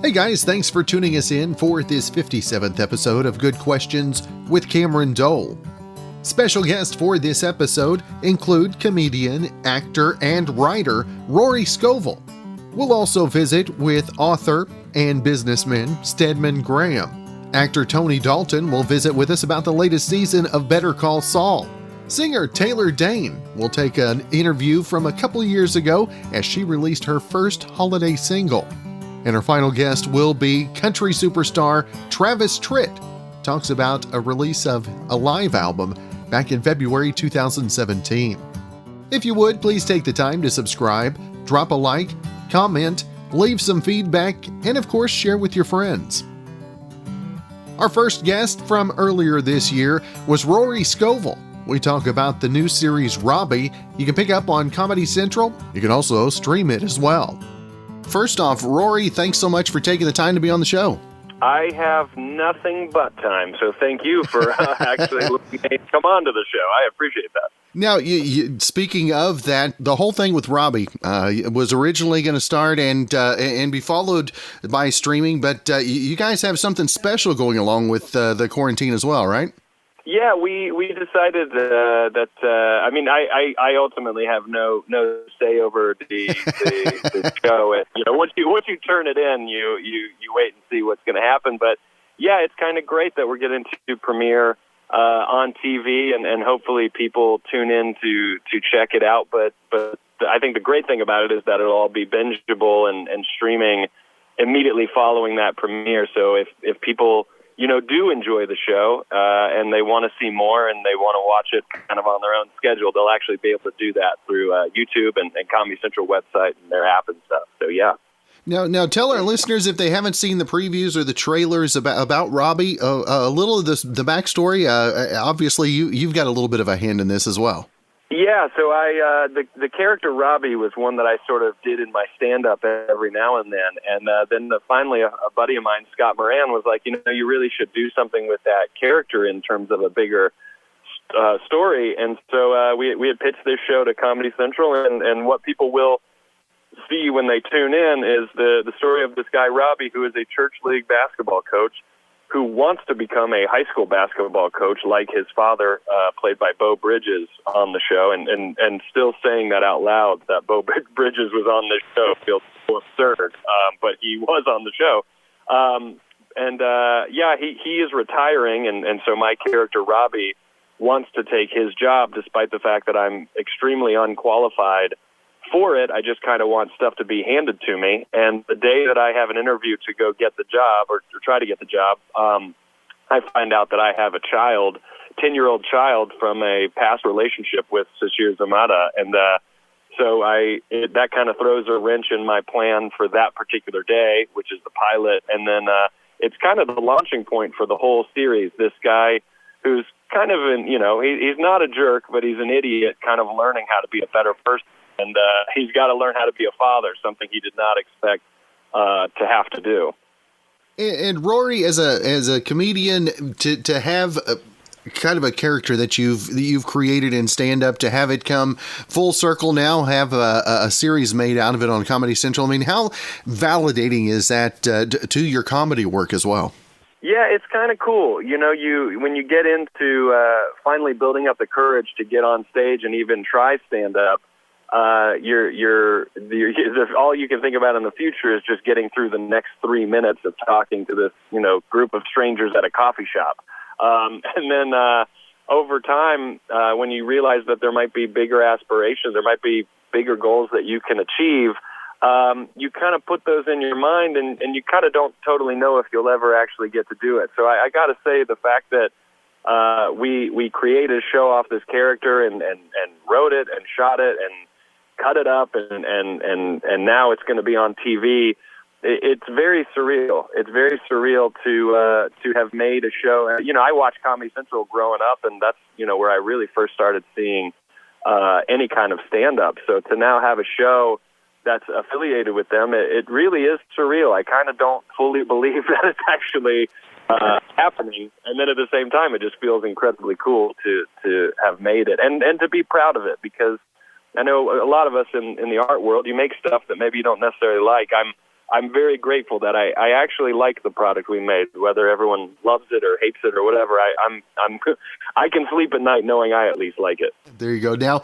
Hey guys, thanks for tuning us in for this 57th episode of Good Questions with Cameron Dole. Special guests for this episode include comedian, actor, and writer Rory Scovel. We'll also visit with author and businessman Stedman Graham. Actor Tony Dalton will visit with us about the latest season of Better Call Saul. Singer Taylor Dayne will take an interview from a couple years ago as she released her first holiday single. And our final guest will be country superstar Travis Tritt. Talks about a release of a live album back in February 2017. If you would, please take the time to subscribe, drop a like, comment, leave some feedback, and of course, share with your friends. Our first guest from earlier this year was Rory Scovel. We talk about the new series Robbie. You can pick up on Comedy Central. You can also stream it as well. First off, Rory, thanks so much for taking the time to be on the show. I have nothing but time, so thank you for actually letting me come on to the show. I appreciate that. Now, speaking of that, the whole thing with Robbie was originally going to start and be followed by streaming, but you guys have something special going along with the quarantine as well, right? Yeah, we decided that I ultimately have no say over the show. And, once you turn it in, you wait and see what's going to happen. But yeah, it's kind of great that we're getting to premiere on TV, and hopefully people tune in to check it out. But I think the great thing about it is that it'll all be bingeable and streaming immediately following that premiere. So if people do enjoy the show, and they want to see more and they want to watch it kind of on their own schedule, they'll actually be able to do that through YouTube and Comedy Central website and their app and stuff. So, yeah. Now tell our listeners, if they haven't seen the previews or the trailers about Robbie, a little of the backstory. Obviously, you've got a little bit of a hand in this as well. Yeah, so the character Robbie was one that I sort of did in my stand-up every now and then. And then finally a buddy of mine, Scott Moran, was like, you really should do something with that character in terms of a bigger story. And so we had pitched this show to Comedy Central, and what people will see when they tune in is the story of this guy, Robbie, who is a church league basketball coach who wants to become a high school basketball coach like his father, played by Bo Bridges on the show, and still saying that out loud, that Bo Bridges was on this show feels so absurd, but he was on the show. He is retiring, and so my character, Robbie, wants to take his job despite the fact that I'm extremely unqualified for it. I just kind of want stuff to be handed to me. And the day that I have an interview to go get the job or try to get the job, I find out that I have a child, 10-year-old child from a past relationship with Sashir Zamata. And so that kind of throws a wrench in my plan for that particular day, which is the pilot. And then it's kind of the launching point for the whole series. This guy who's kind of he's not a jerk, but he's an idiot, kind of learning how to be a better person. And he's got to learn how to be a father, something he did not expect to have to do. And Rory, as a comedian, to have kind of a character that you've created in stand-up, to have it come full circle now, have a series made out of it on Comedy Central. I mean, how validating is that to your comedy work as well? Yeah, it's kind of cool. When you get into finally building up the courage to get on stage and even try stand-up, all you can think about in the future is just getting through the next 3 minutes of talking to this, group of strangers at a coffee shop. And then over time, when you realize that there might be bigger aspirations, there might be bigger goals that you can achieve, you kind of put those in your mind, and you kind of don't totally know if you'll ever actually get to do it. So I got to say, the fact that we created a show off this character and wrote it and shot it and cut it up and now it's going to be on TV. It's very surreal. It's very surreal to have made a show. I watched Comedy Central growing up, and that's where I really first started seeing any kind of stand-up. So to now have a show that's affiliated with them, it really is surreal. I kind of don't fully believe that it's actually happening, and then at the same time, it just feels incredibly cool to have made it and to be proud of it, because I know a lot of us in the art world, you make stuff that maybe you don't necessarily like. I'm very grateful that I actually like the product we made, whether everyone loves it or hates it or whatever. I can sleep at night knowing I at least like it. There you go. Now,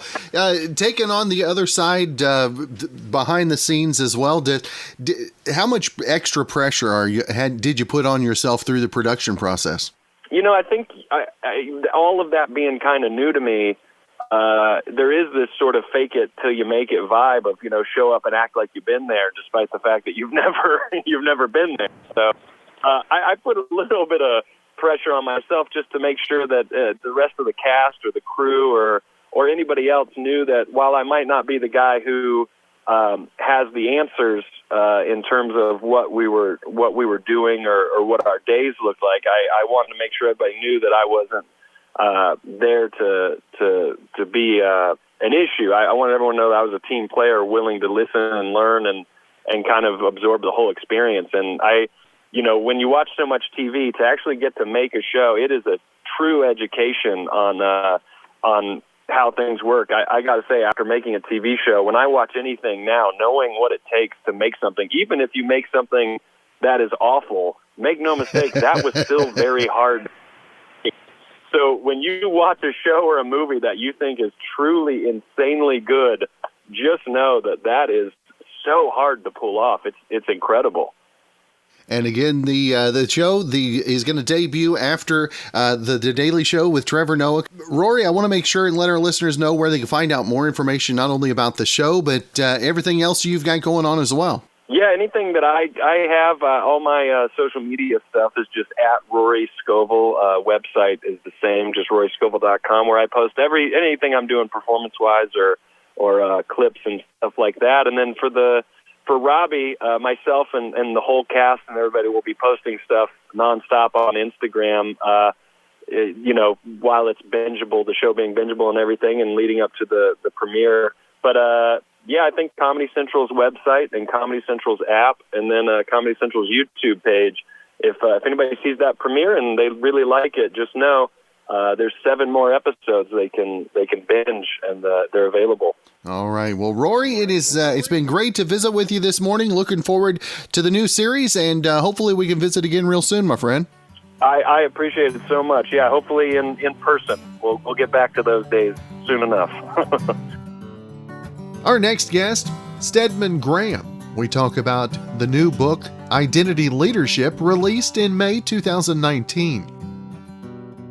taking on the other side, behind the scenes as well, how much extra pressure did you put on yourself through the production process? I think all of that being kind of new to me, there is this sort of fake it till you make it vibe of, show up and act like you've been there, despite the fact that you've never been there. So I put a little bit of pressure on myself just to make sure that the rest of the cast or the crew or anybody else knew that while I might not be the guy who has the answers in terms of what we were doing or what our days looked like, I wanted to make sure everybody knew that I wasn't there to be an issue. I wanted everyone to know that I was a team player willing to listen and learn and kind of absorb the whole experience. And when you watch so much TV, to actually get to make a show, it is a true education on how things work. I got to say, after making a TV show, when I watch anything now, knowing what it takes to make something, even if you make something that is awful, make no mistake, that was still very hard. So when you watch a show or a movie that you think is truly insanely good, just know that is so hard to pull off. It's incredible. And again, the show is going to debut after the Daily Show with Trevor Noah. Rory, I want to make sure and let our listeners know where they can find out more information, not only about the show, but everything else you've got going on as well. Yeah, anything that I have, all my social media stuff is just at Rory Scovel. Website is the same, just RoryScovel.com, where I post anything I'm doing performance-wise or clips and stuff like that. And then for Robbie, myself and the whole cast and everybody will be posting stuff nonstop on Instagram, while it's bingeable, the show being bingeable and everything, and leading up to the premiere. But, I think Comedy Central's website and Comedy Central's app, and then Comedy Central's YouTube page. If anybody sees that premiere and they really like it, just know there's 7 more episodes they can binge, and they're available. All right. Well, Rory, it's been great to visit with you this morning. Looking forward to the new series, and hopefully we can visit again real soon, my friend. I appreciate it so much. Yeah, hopefully in person. We'll get back to those days soon enough. Our next guest, Stedman Graham. We talk about the new book, Identity Leadership, released in May 2019.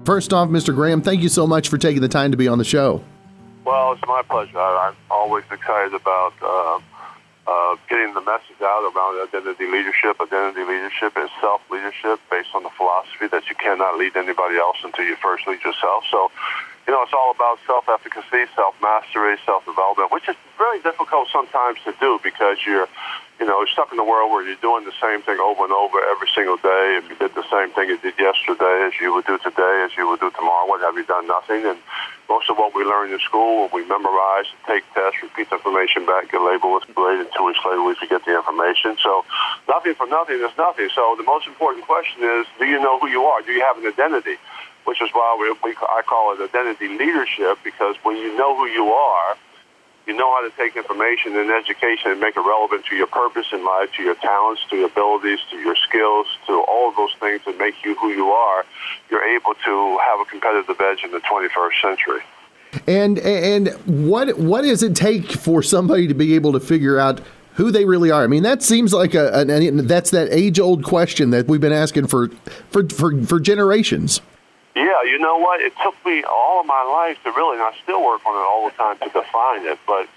First off, Mr. Graham, thank you so much for taking the time to be on the show. Well, it's my pleasure. I'm always excited about getting the message out around identity leadership. Identity leadership is self-leadership based on the philosophy that you cannot lead anybody else until you first lead yourself. So, it's all about self-efficacy, self-mastery, self-development, which is very difficult sometimes to do because you're stuck in the world where you're doing the same thing over and over every single day. If you did the same thing you did yesterday as you would do today, as you would do tomorrow, what have you done? Nothing. And most of what we learn in school, we memorize, take tests, repeat the information back, get labeled with grade, and 2 weeks later we forget the information. So nothing for nothing is nothing. So the most important question is, do you know who you are? Do you have an identity? Which is why I call it identity leadership, because when you know who you are, you know how to take information and education and make it relevant to your purpose in life, to your talents, to your abilities, to your skills, to all of those things that make you who you are. You're able to have a competitive edge in the 21st century. And what does it take for somebody to be able to figure out who they really are? I mean, that seems like that's that age-old question that we've been asking for generations. Yeah, you know what? It took me all of my life to really, and I still work on it all the time to define it, but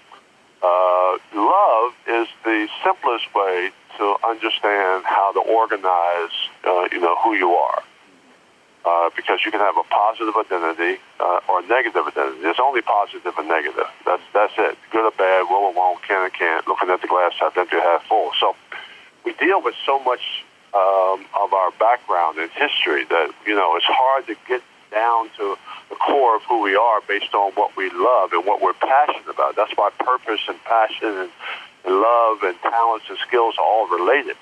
love is the simplest way to understand how to organize, who you are. Because you can have a positive identity or a negative identity. There's only positive and negative. That's it. Good or bad, will or won't, can or can't, looking at the glass half empty or half full. So we deal with so much of our background and history that, it's hard to get down to the core of who we are based on what we love and what we're passionate about. That's why purpose and passion and love and talents and skills are all related.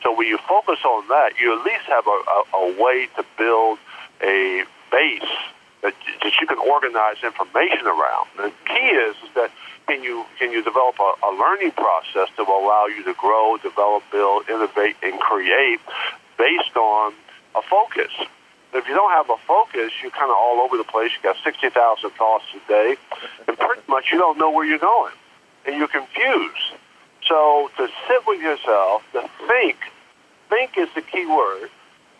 So when you focus on that, you at least have a way to build a base that you can organize information around. The key is that can you develop a learning process that will allow you to grow, develop, build, innovate, and create based on a focus. If you don't have a focus, you're kind of all over the place. You got 60,000 thoughts a day, and pretty much you don't know where you're going, and you're confused. So to sit with yourself, to think is the key word,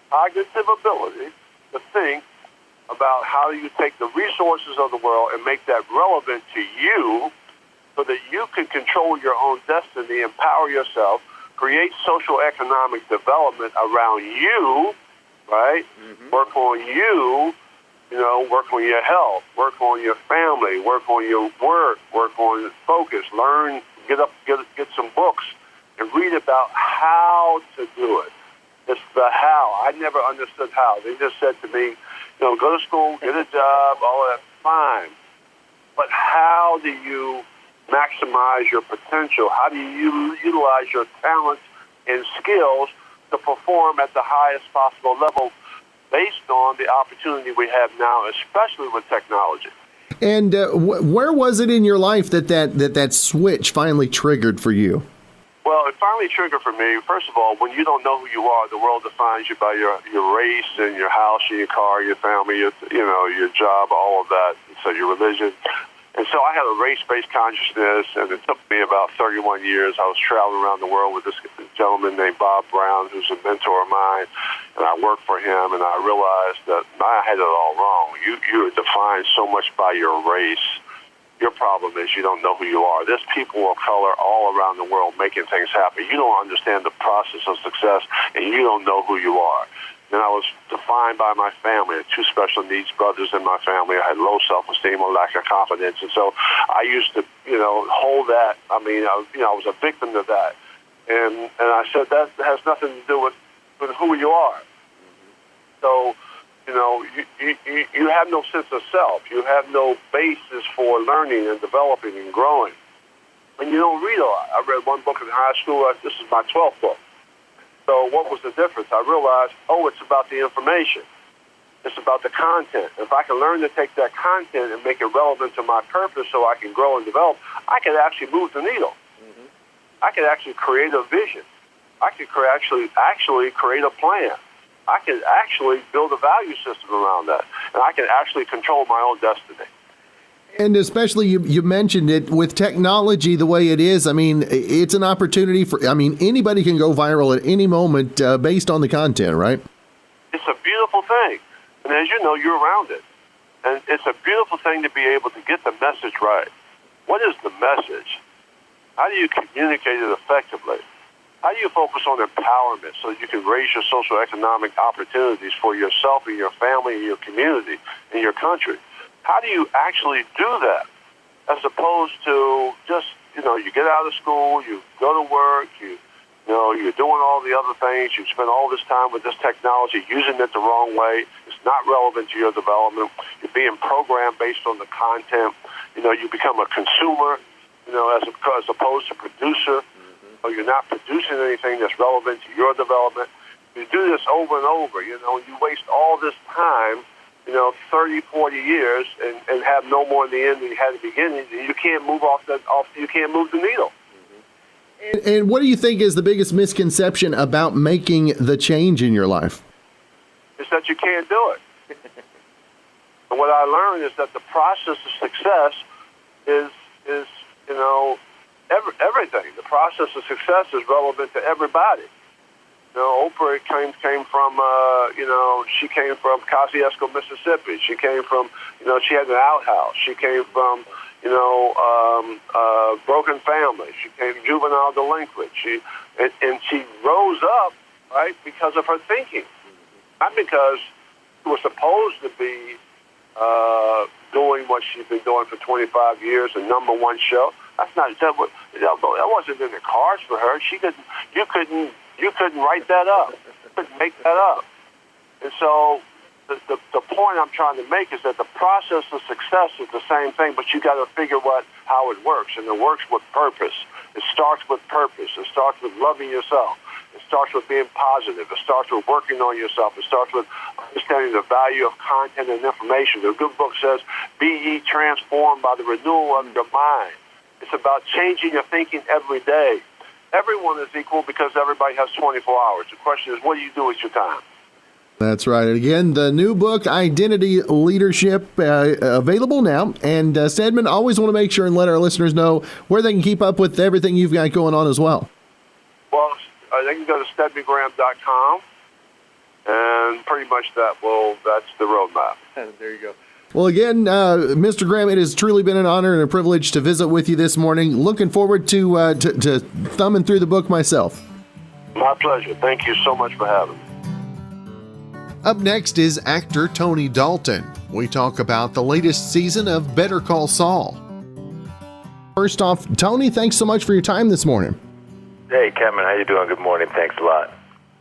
cognitive ability, to think about how you take the resources of the world and make that relevant to you so that you can control your own destiny, empower yourself, create social economic development around you, right? Mm-hmm. Work on you, work on your health, work on your family, work on your work on focus, learn, get some books and read about how to do it. It's the how. I never understood how. They just said to me, go to school, get a job, all of that, fine. But how do you maximize your potential? How do you utilize your talents and skills to perform at the highest possible level based on the opportunity we have now, especially with technology? And where was it in your life that switch finally triggered for you? Well, it finally triggered for me. First of all, when you don't know who you are, the world defines you by your race and your house and your car, your family, your job, all of that. And so your religion. And so I had a race-based consciousness, and it took me about 31 years. I was traveling around the world with this gentleman named Bob Brown, who's a mentor of mine, and I worked for him, and I realized that I had it all wrong. You are defined so much by your race. Your problem is you don't know who you are. There's people of color all around the world making things happen. You don't understand the process of success, and you don't know who you are. And I was defined by my family. I had two special needs brothers in my family. I had low self-esteem or lack of confidence. And so I used to, hold that. I mean, I was a victim to that. And I said that has nothing to do with who you are. So, you have no sense of self. You have no basis for learning and developing and growing. And you don't read a lot. I read one book in high school. This is my 12th book. So what was the difference? I realized, it's about the information. It's about the content. If I can learn to take that content and make it relevant to my purpose so I can grow and develop, I could actually move the needle. Mm-hmm. I could actually create a vision. I could actually create a plan. I could actually build a value system around that. And I can actually control my own destiny. And especially you mentioned it with technology the way it is. I mean, it's an opportunity anybody can go viral at any moment based on the content, right? It's a beautiful thing. And as you know, you're around it. And it's a beautiful thing to be able to get the message right. What is the message? How do you communicate it effectively? How do you focus on empowerment so that you can raise your social economic opportunities for yourself and your family and your community and your country? How do you actually do that as opposed to just, you get out of school, you go to work, you're doing all the other things, you spend all this time with this technology, using it the wrong way, it's not relevant to your development, you're being programmed based on the content, you become a consumer, as opposed to producer, or you're not producing anything that's relevant to your development. You do this over and over, you waste all this time, 30, 40 years and have no more in the end than you had at the beginning. You can't move you can't move the needle. And what do you think is the biggest misconception about making the change in your life? It's that you can't do it. And what I learned is that the process of success is everything. The process of success is relevant to everybody. Oprah came from, she came from Kosciuszko, Mississippi. She came from, she had an outhouse. She came from, broken family. She came juvenile delinquent. And she rose up, right, because of her thinking. Not because she was supposed to be doing what she's been doing for 25 years, a number one show. That wasn't in the cards for her. You couldn't write that up. You couldn't make that up. And so the point I'm trying to make is that the process of success is the same thing, but you got to figure how it works. And it works with purpose. It starts with purpose. It starts with loving yourself. It starts with being positive. It starts with working on yourself. It starts with understanding the value of content and information. The good book says, be ye transformed by the renewal of your mind. It's about changing your thinking every day. Everyone is equal because everybody has 24 hours. The question is, what do you do with your time? That's right. And again, the new book, Identity Leadership, available now. And Stedman, always want to make sure and let our listeners know where they can keep up with everything you've got going on as well. Well, they can go to StedmanGraham.com, and pretty much that's the roadmap. There you go. Well, again, Mr. Graham, it has truly been an honor and a privilege to visit with you this morning. Looking forward to thumbing through the book myself. My pleasure. Thank you so much for having me. Up next is actor Tony Dalton. We talk about the latest season of Better Call Saul. First off, Tony, thanks so much for your time this morning. Hey, Cameron, how you doing? Good morning. Thanks a lot.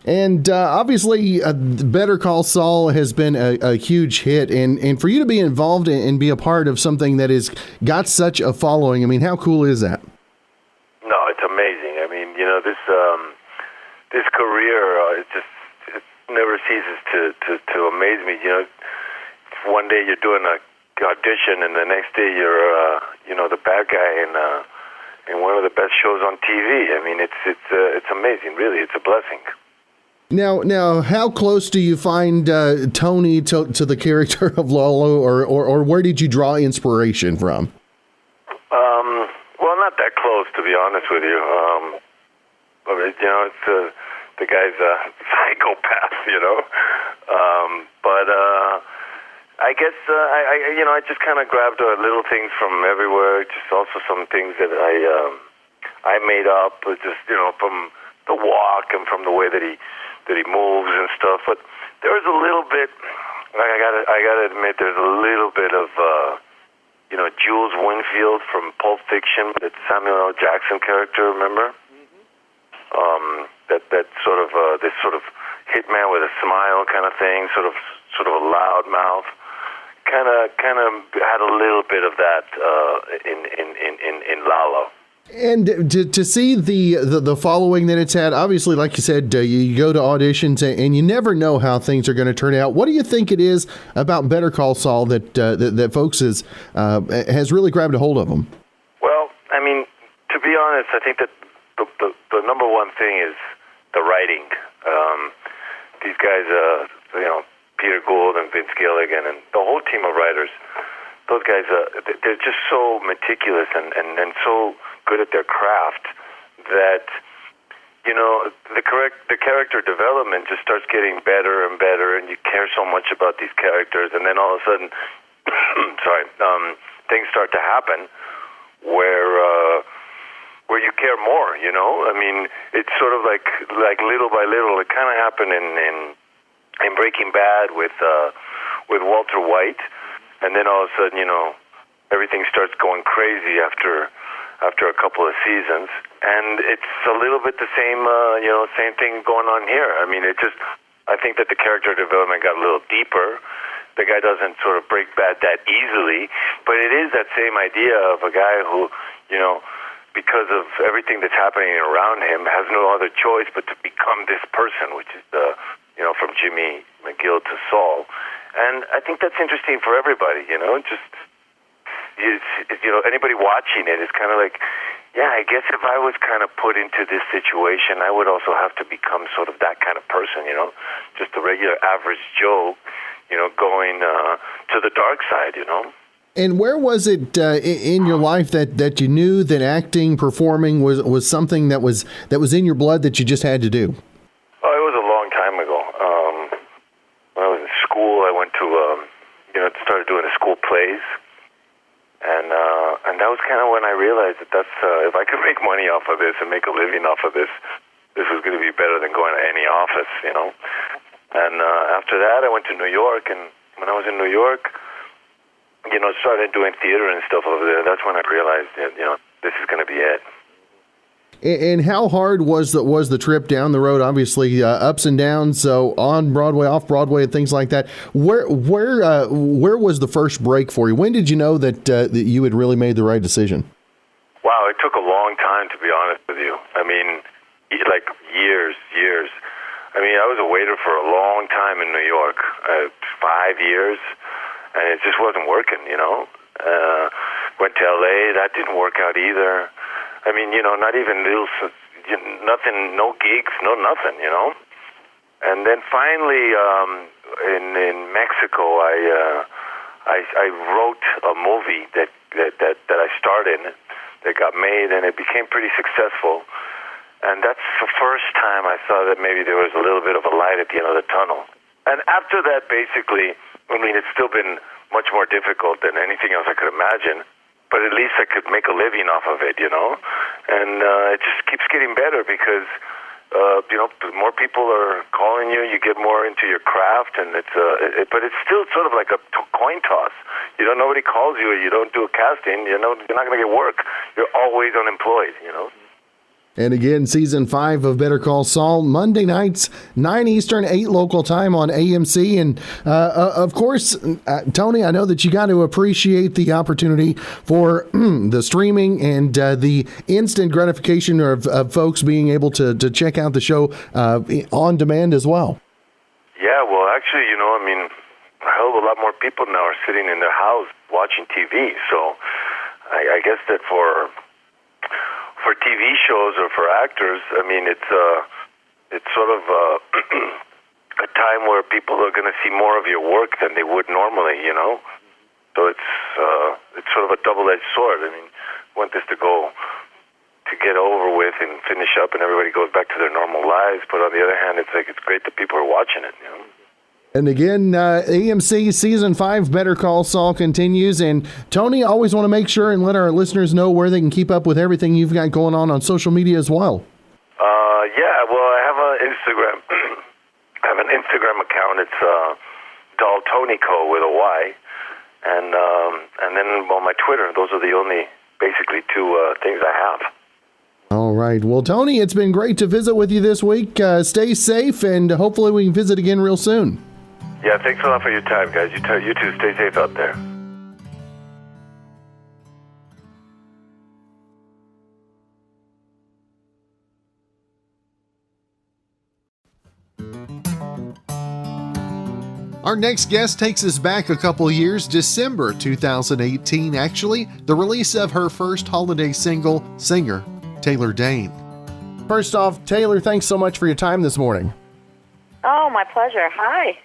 And obviously, Better Call Saul has been a huge hit. And for you to be involved and be a part of something that has got such a following, I mean, how cool is that? No, it's amazing. I mean, this career, it never ceases to amaze me. One day you're doing an audition, and the next day you're, the bad guy in one of the best shows on TV. I mean, it's amazing. Really, it's a blessing. Now, how close do you find Tony to the character of Lalo, or where did you draw inspiration from? Well, not that close, to be honest with you. It's the guy's a psychopath, but I guess I just kind of grabbed little things from everywhere. Just also some things that I made up, just from the walk and from the way that he moves and stuff. But there was a little bit. I gotta admit, there's a little bit of Jules Winfield from Pulp Fiction, that Samuel L. Jackson character. Remember? That sort of this sort of hitman with a smile kind of thing, sort of a loud mouth. Kind of had a little bit of that in Lalo. And to see the following that it's had, obviously, like you said, you go to auditions and you never know how things are going to turn out. What do you think it is about Better Call Saul that folks has really grabbed a hold of them? Well, I mean, to be honest, I think that the number one thing is the writing. These guys, Peter Gould and Vince Gilligan and the whole team of writers, those guys, they're just so meticulous and so good at their craft that, the character development just starts getting better and better, and you care so much about these characters, and then all of a sudden, things start to happen where you care more, I mean, it's sort of like little by little. It kind of happened in Breaking Bad with Walter White, and then all of a sudden, everything starts going crazy after a couple of seasons, and it's a little bit the same, same thing going on here. I mean, I think that the character development got a little deeper. The guy doesn't sort of break bad that easily, but it is that same idea of a guy who, because of everything that's happening around him, has no other choice but to become this person, which is from Jimmy McGill to Saul. And I think that's interesting for everybody, anybody watching it is kind of like, yeah, I guess if I was kind of put into this situation, I would also have to become sort of that kind of person, just a regular average Joe, going to the dark side, And where was it in your life that you knew that acting, performing was something that was in your blood that you just had to do? Oh, it was a long time ago. When I was in school, I went to started doing the school plays, and that was kind of when I realized that's if I could make money off of this and make a living off of this was going to be better than going to any office, And after that, I went to New York, and when I was in New York, started doing theater and stuff over there. That's when I realized that, this is going to be it. And how hard was the trip down the road? Obviously, ups and downs. So on Broadway, off Broadway, and things like that. Where was the first break for you? When did you know that you had really made the right decision? Wow, it took a long time, to be honest with you. I mean, like years. I mean, I was a waiter for a long time in New York, 5 years, and it just wasn't working, you know. Went to L.A., that didn't work out either. I mean, you know, not even nothing, no gigs, no nothing, you know. And then finally, in Mexico, I wrote a movie that I starred in, that got made, and it became pretty successful. And that's the first time I saw that maybe there was a little bit of a light at the end of the tunnel. And after that, basically, I mean, it's still been much more difficult than anything else I could imagine, but at least I could make a living off of it, you know? And it just keeps getting better because, you know, more people are calling you, you get more into your craft, and but it's still sort of like a coin toss. You know, nobody calls you, you don't do a casting, you know, you're not going to get work. You're always unemployed, you know? And again, Season 5 of Better Call Saul, Monday nights, 9 Eastern, 8 local time on AMC. And, of course, Tony, I know that you got to appreciate the opportunity for the streaming and the instant gratification of folks being able to check out the show on demand as well. Yeah, well, actually, you know, I mean, a hell of a lot more people now are sitting in their house watching TV. So I guess that for TV shows or for actors, I mean, it's sort of a time where people are going to see more of your work than they would normally, you know. So it's sort of a double-edged sword. I mean, I want this to get over with and finish up, and everybody goes back to their normal lives. But on the other hand, it's great that people are watching it, you know. And again, AMC Season 5, Better Call Saul continues. And Tony, always want to make sure and let our listeners know where they can keep up with everything you've got going on social media as well. Yeah, well, I have an Instagram. I have an Instagram account. It's Daltonico with a Y. And then, well, my Twitter. Those are the only, basically, two things I have. All right. Well, Tony, it's been great to visit with you this week. Stay safe, and hopefully we can visit again real soon. Yeah, thanks a lot for your time, guys. You too. Stay safe out there. Our next guest takes us back a couple years, December 2018, actually, the release of her first holiday single, singer Taylor Dayne. First off, Taylor, thanks so much for your time this morning. Oh, my pleasure. Hi.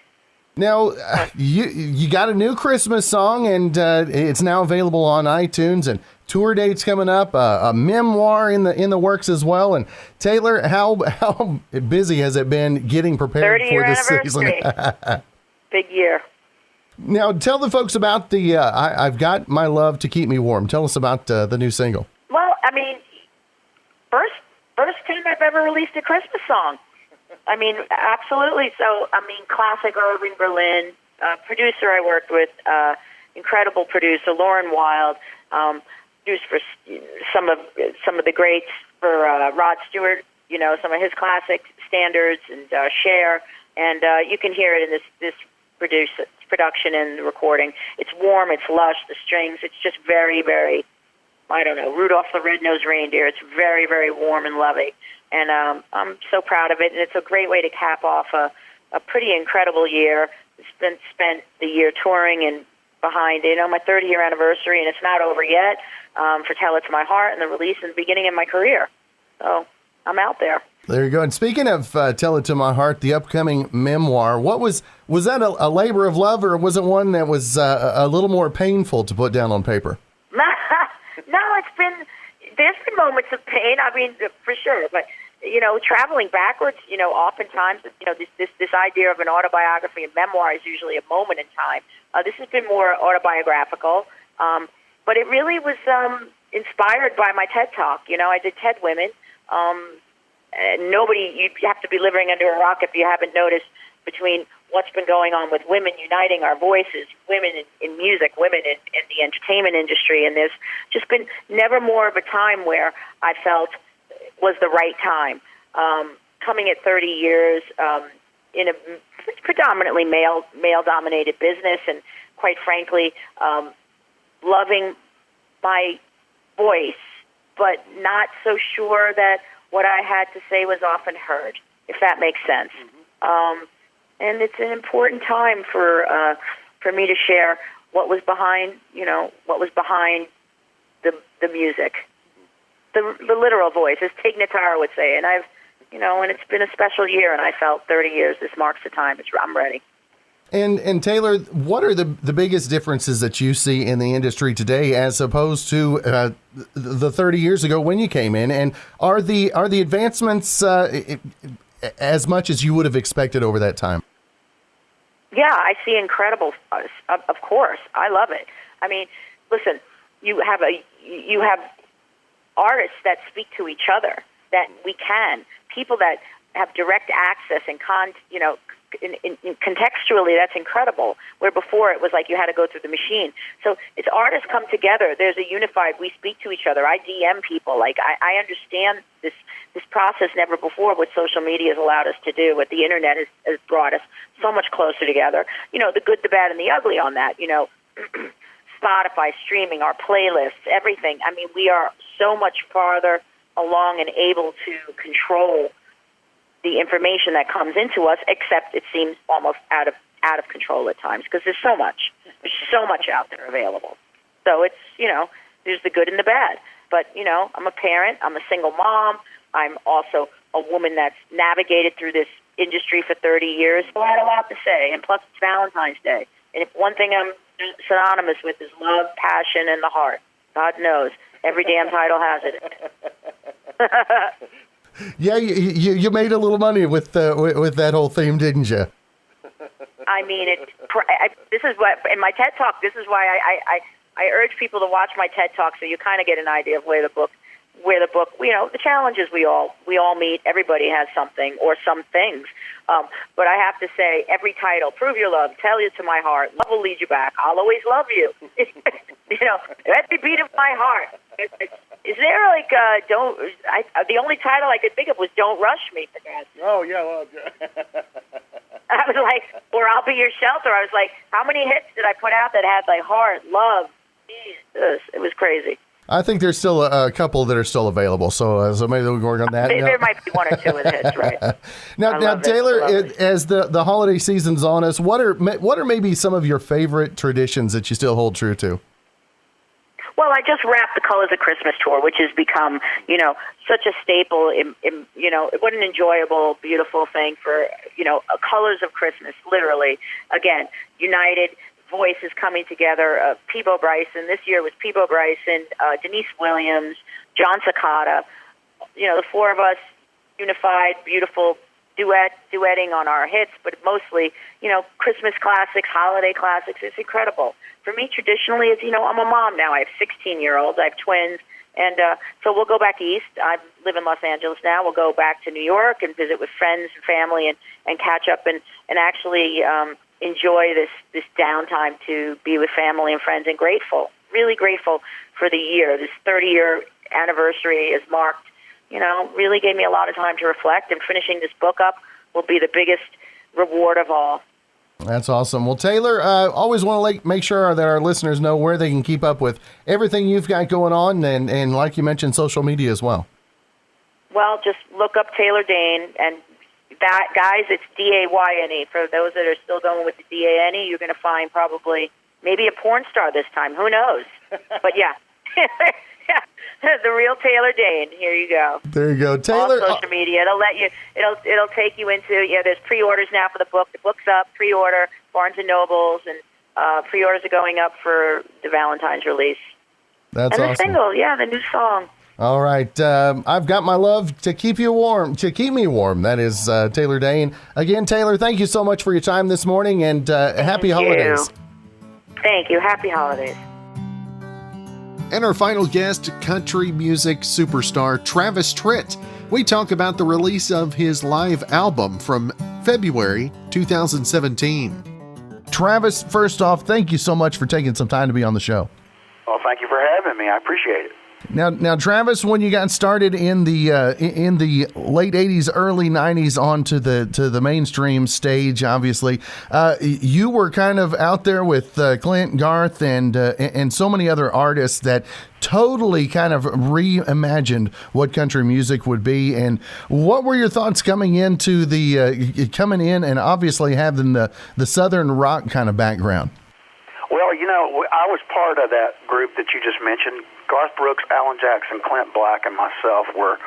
Now, you got a new Christmas song, and it's now available on iTunes, and tour dates coming up, a memoir in the works as well. And Taylor, how busy has it been getting prepared for this season? Big year. Now, tell the folks about the I've Got My Love to Keep Me Warm. Tell us about the new single. Well, I mean, first time I've ever released a Christmas song. I mean, absolutely. So, I mean, classic Irving Berlin, producer I worked with, incredible producer, Lauren Wild, produced for some of the greats, for Rod Stewart, you know, some of his classic standards, and Cher, and you can hear it in this production and the recording. It's warm, it's lush, the strings, it's just very, very, I don't know, Rudolph the Red-Nosed Reindeer. It's very, very warm and loving. And I'm so proud of it, and it's a great way to cap off a pretty incredible year. Spent the year touring and behind, you know, my 30-year anniversary, and it's not over yet, for Tell It to My Heart, and the release in the beginning of my career. So I'm out there. There you go. And speaking of Tell It to My Heart, the upcoming memoir, was that a labor of love, or was it one that was a little more painful to put down on paper? No, there's been moments of pain, I mean, for sure, but, you know, traveling backwards, you know, oftentimes, you know, this idea of an autobiography and memoir is usually a moment in time. This has been more autobiographical, but it really was inspired by my TED Talk. You know, I did TED Women. You have to be living under a rock if you haven't noticed, between what's been going on with women uniting our voices, women in music, women in the entertainment industry, and there's just been never more of a time where I felt was the right time. Coming at 30 years in a predominantly male-dominated business, and quite frankly, loving my voice, but not so sure that what I had to say was often heard, if that makes sense. And it's an important time for me to share what was behind, the music, the literal voice, as Tig Notaro would say. And and it's been a special year, and I felt 30 years. This marks the time. I'm ready. And Taylor, what are the biggest differences that you see in the industry today as opposed to the 30 years ago when you came in? And are the advancements as much as you would have expected over that time? Yeah, I see incredible. Of course, I love it. I mean, listen, you have artists that speak to each other, that we can, people that have direct access and contextually, that's incredible. Where before it was like you had to go through the machine. So it's artists come together. There's a unified. We speak to each other. I DM people. Like I understand this process never before. What social media has allowed us to do, what the internet has brought us so much closer together. The good, the bad, and the ugly on that. Spotify, streaming, our playlists, everything. I mean, we are so much farther along and able to control the information that comes into us, except it seems almost out of control at times because there's so much out there available. So it's, there's the good and the bad. But, I'm a parent, I'm a single mom, I'm also a woman that's navigated through this industry for 30 years. So I had a lot to say, and plus it's Valentine's Day. And if one thing I'm synonymous with is love, passion, and the heart. God knows. Every damn title has it. Yeah, you made a little money with that whole theme, didn't you? I mean, this is what in my TED Talk. This is why I urge people to watch my TED Talk so you kind of get an idea of where the book, the challenges we all meet. Everybody has something or some things. But I have to say, every title: "Prove Your Love," "Tell You to My Heart," "Love Will Lead You Back," "I'll Always Love You." Every beat of my heart. Is there like don't? The only title I could think of was "Don't Rush Me." For God's sake. Oh yeah, well. I was like, or "I'll Be Your Shelter." I was like, how many hits did I put out that had like heart, love? Jesus, it was crazy. I think there's still a couple that are still available, so maybe we'll work on that. There might be one or two with hits, right? Now, Taylor, as the holiday season's on us, what are maybe some of your favorite traditions that you still hold true to? Well, I just wrapped the Colors of Christmas tour, which has become, such a staple. What an enjoyable, beautiful thing for, Colors of Christmas, literally. Again, united voices coming together. Peebo Bryson. This year was Peebo Bryson, Denise Williams, John Cicada. The four of us unified, beautiful duetting on our hits, but mostly, Christmas classics, holiday classics. It's incredible. For me, traditionally, I'm a mom now. I have 16-year-olds. I have twins. And so we'll go back east. I live in Los Angeles now. We'll go back to New York and visit with friends and family and catch up and actually enjoy this downtime to be with family and friends, and really grateful for the year. This 30-year anniversary is marked, really gave me a lot of time to reflect, and finishing this book up will be the biggest reward of all. That's awesome. Well, Taylor, always want to make sure that our listeners know where they can keep up with everything you've got going on, and like you mentioned, social media as well. Well, just look up Taylor Dayne, and that, guys, it's Dayne. For those that are still going with the Dane, you're going to find probably maybe a porn star this time. Who knows? But yeah. The real Taylor Dayne. Here you go. There you go, Taylor. All social media. It'll take you into. There's pre-orders now for the book. The book's up. Pre-order Barnes and Nobles, and pre-orders are going up for the Valentine's release. That's and awesome. The single, the new song. All right, I've got my love to keep you warm, to keep me warm. That is Taylor Dayne. Again, Taylor, thank you so much for your time this morning, and happy holidays. Thank you. Happy holidays. And our final guest, country music superstar Travis Tritt. We talk about the release of his live album from February 2017. Travis, first off, thank you so much for taking some time to be on the show. Well, thank you for having me. I appreciate it. Now, Travis, when you got started in the late '80s, early '90s, onto the mainstream stage, obviously, you were kind of out there with Clint, Garth, and so many other artists that totally kind of reimagined what country music would be. And what were your thoughts coming in and obviously having the Southern rock kind of background? Well, I was part of that group that you just mentioned. Garth Brooks, Alan Jackson, Clint Black, and myself were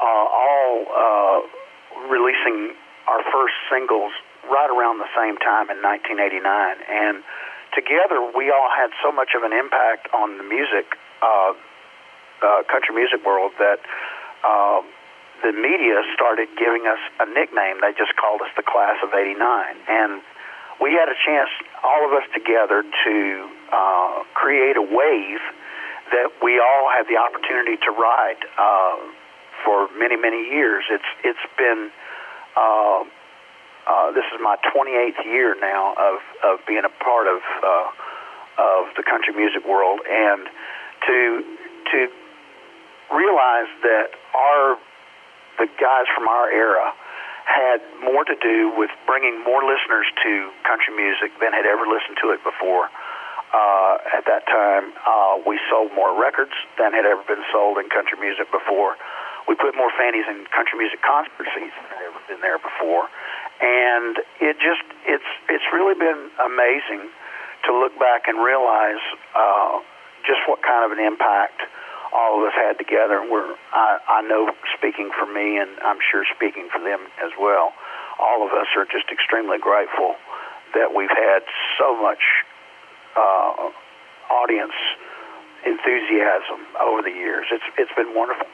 all releasing our first singles right around the same time in 1989. And together, we all had so much of an impact on the country music world that the media started giving us a nickname. They just called us the Class of '89. And we had a chance, all of us together, to create a wave that we all had the opportunity to ride for many, many years. It's been this is my 28th year now of being a part of the country music world, and to realize that the guys from our era had more to do with bringing more listeners to country music than had ever listened to it before. At that time, we sold more records than had ever been sold in country music before. We put more fannies in country music concert seats than had ever been there before. And it's really been amazing to look back and realize just what kind of an impact all of us had together. And I know, speaking for me, and I'm sure speaking for them as well, all of us are just extremely grateful that we've had so much audience enthusiasm over the years. It's been wonderful.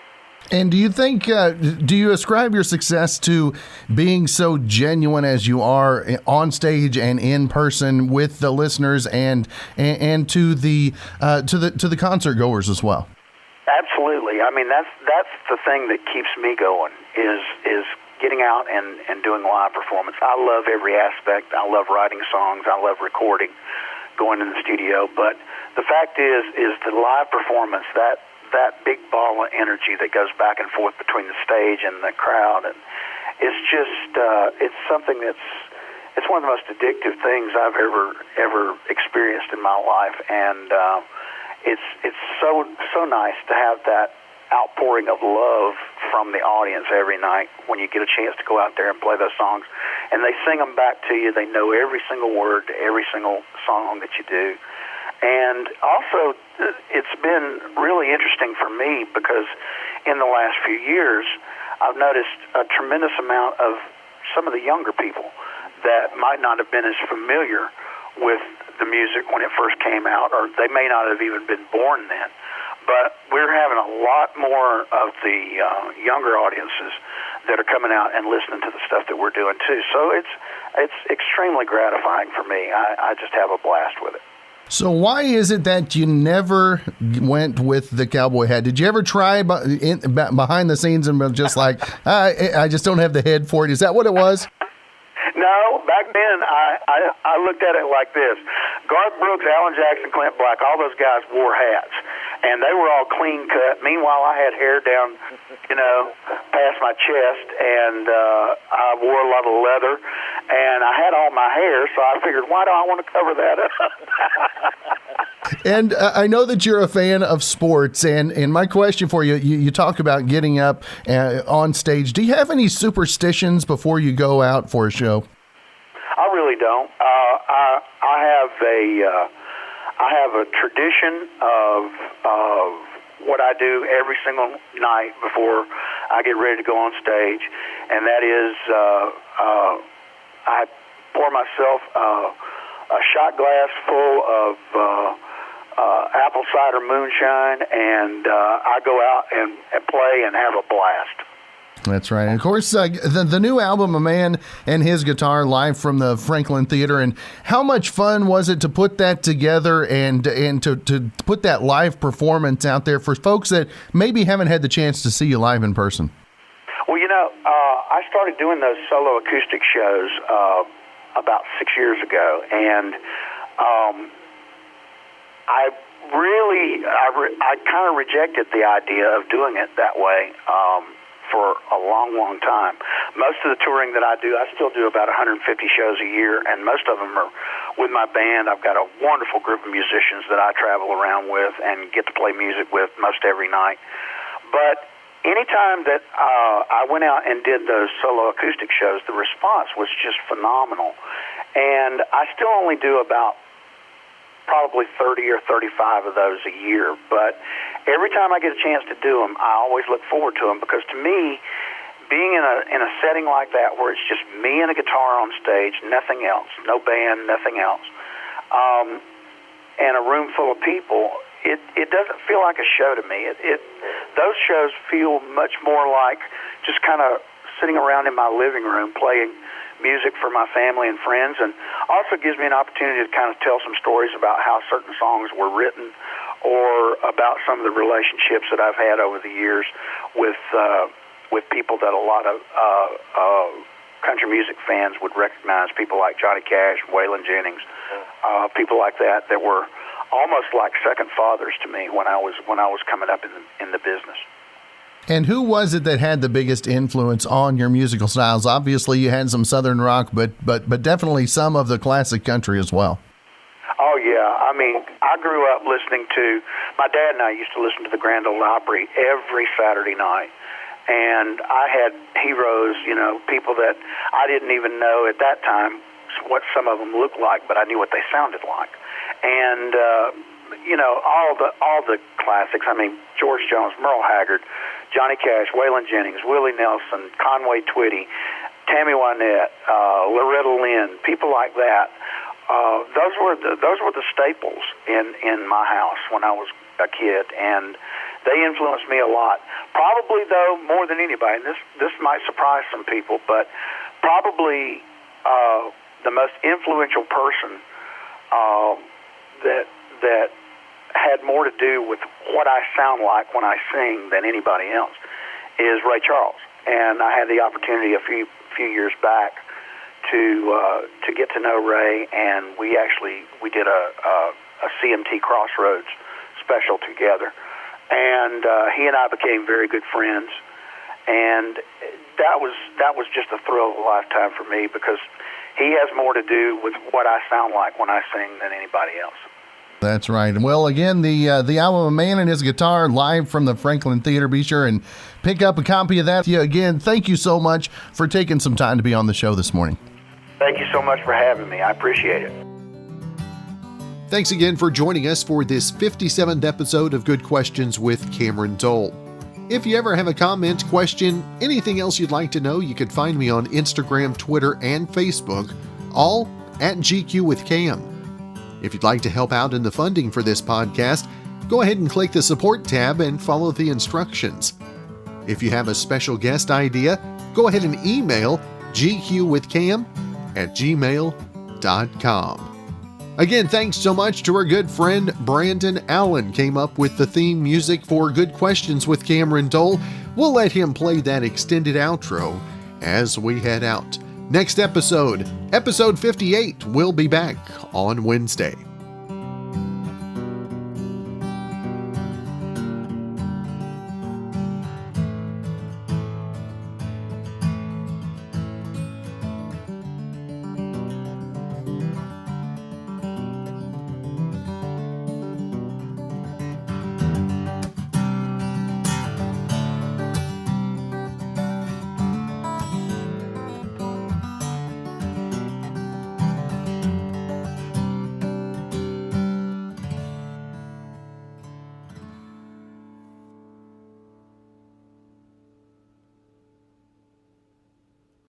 And do you think, do you ascribe your success to being so genuine as you are on stage and in person with the listeners and to the concert goers as well? Absolutely. I mean, that's the thing that keeps me going is getting out and doing live performance. I love every aspect. I love writing songs. I love recording, going in the studio. But the fact is the live performance, that big ball of energy that goes back and forth between the stage and the crowd, and it's just it's something it's one of the most addictive things I've ever experienced in my life, and it's so nice to have that outpouring of love from the audience every night when you get a chance to go out there and play those songs, and they sing them back to you. They know every single word to every single song that you do. And also, it's been really interesting for me because in the last few years, I've noticed a tremendous amount of some of the younger people that might not have been as familiar with the music when it first came out, or they may not have even been born then. But we're having a lot more of the younger audiences that are coming out and listening to the stuff that we're doing too. So it's extremely gratifying for me. I just have a blast with it. So why is it that you never went with the cowboy hat? Did you ever try behind the scenes and just like, I just don't have the head for it? Is that what it was? No, back then I looked at it like this. Garth Brooks, Alan Jackson, Clint Black, all those guys wore hats, and they were all clean cut. Meanwhile, I had hair down, past my chest, and I wore a lot of leather, and I had all my hair, so I figured, why do I want to cover that up? And I know that you're a fan of sports, and my question for you, you talk about getting up on stage. Do you have any superstitions before you go out for a show? I really don't. I have a tradition of what I do every single night before I get ready to go on stage, and that is I pour myself a shot glass full of apple cider moonshine, and I go out and play and have a blast. That's right. And of course, the new album, A Man and His Guitar, live from the Franklin Theater. And how much fun was it to put that together and to put that live performance out there for folks that maybe haven't had the chance to see you live in person? Well, I started doing those solo acoustic shows about 6 years ago, and I really, I kind of rejected the idea of doing it that way for a long, long time. Most of the touring that I do, I still do about 150 shows a year, and most of them are with my band. I've got a wonderful group of musicians that I travel around with and get to play music with most every night. But anytime that I went out and did those solo acoustic shows, the response was just phenomenal. And I still only do about probably 30 or 35 of those a year. But every time I get a chance to do them, I always look forward to them, because to me, being in a setting like that where it's just me and a guitar on stage, nothing else, no band, nothing else, and a room full of people, it doesn't feel like a show to me. Those shows feel much more like just kind of sitting around in my living room playing music for my family and friends, and also gives me an opportunity to kind of tell some stories about how certain songs were written, or about some of the relationships that I've had over the years with people that a lot of country music fans would recognize, people like Johnny Cash, Waylon Jennings, people like that were almost like second fathers to me when I was coming up in the business. And who was it that had the biggest influence on your musical styles? Obviously, you had some Southern rock, but definitely some of the classic country as well. Oh, yeah. I mean, I grew up listening to, my dad and I used to listen to the Grand Ole Opry every Saturday night. And I had heroes, people that I didn't even know at that time what some of them looked like, but I knew what they sounded like. And, all the classics. I mean, George Jones, Merle Haggard, Johnny Cash, Waylon Jennings, Willie Nelson, Conway Twitty, Tammy Wynette, Loretta Lynn, people like that. Those were the staples in my house when I was a kid, and they influenced me a lot. Probably, though, more than anybody, and this might surprise some people, but probably the most influential person that had more to do with what I sound like when I sing than anybody else is Ray Charles. And I had the opportunity a few years back to get to know Ray, and we did a CMT Crossroads special together, and he and I became very good friends, and that was just a thrill of a lifetime for me, because he has more to do with what I sound like when I sing than anybody else. That's right. Well, again, the album "A Man and His Guitar" live from the Franklin Theater. Be sure and pick up a copy of that. Again, thank you so much for taking some time to be on the show this morning. Thank you so much for having me. I appreciate it. Thanks again for joining us for this 57th episode of Good Questions with Cameron Dole. If you ever have a comment, question, anything else you'd like to know, you can find me on Instagram, Twitter, and Facebook, all at GQ with Cam. If you'd like to help out in the funding for this podcast, go ahead and click the support tab and follow the instructions. If you have a special guest idea, go ahead and email gqwithcam@gmail.com. Again, thanks so much to our good friend Brandon Allen, came up with the theme music for Good Questions with Cameron Dole. We'll let him play that extended outro as we head out. Next episode 58, we'll be back on Wednesday.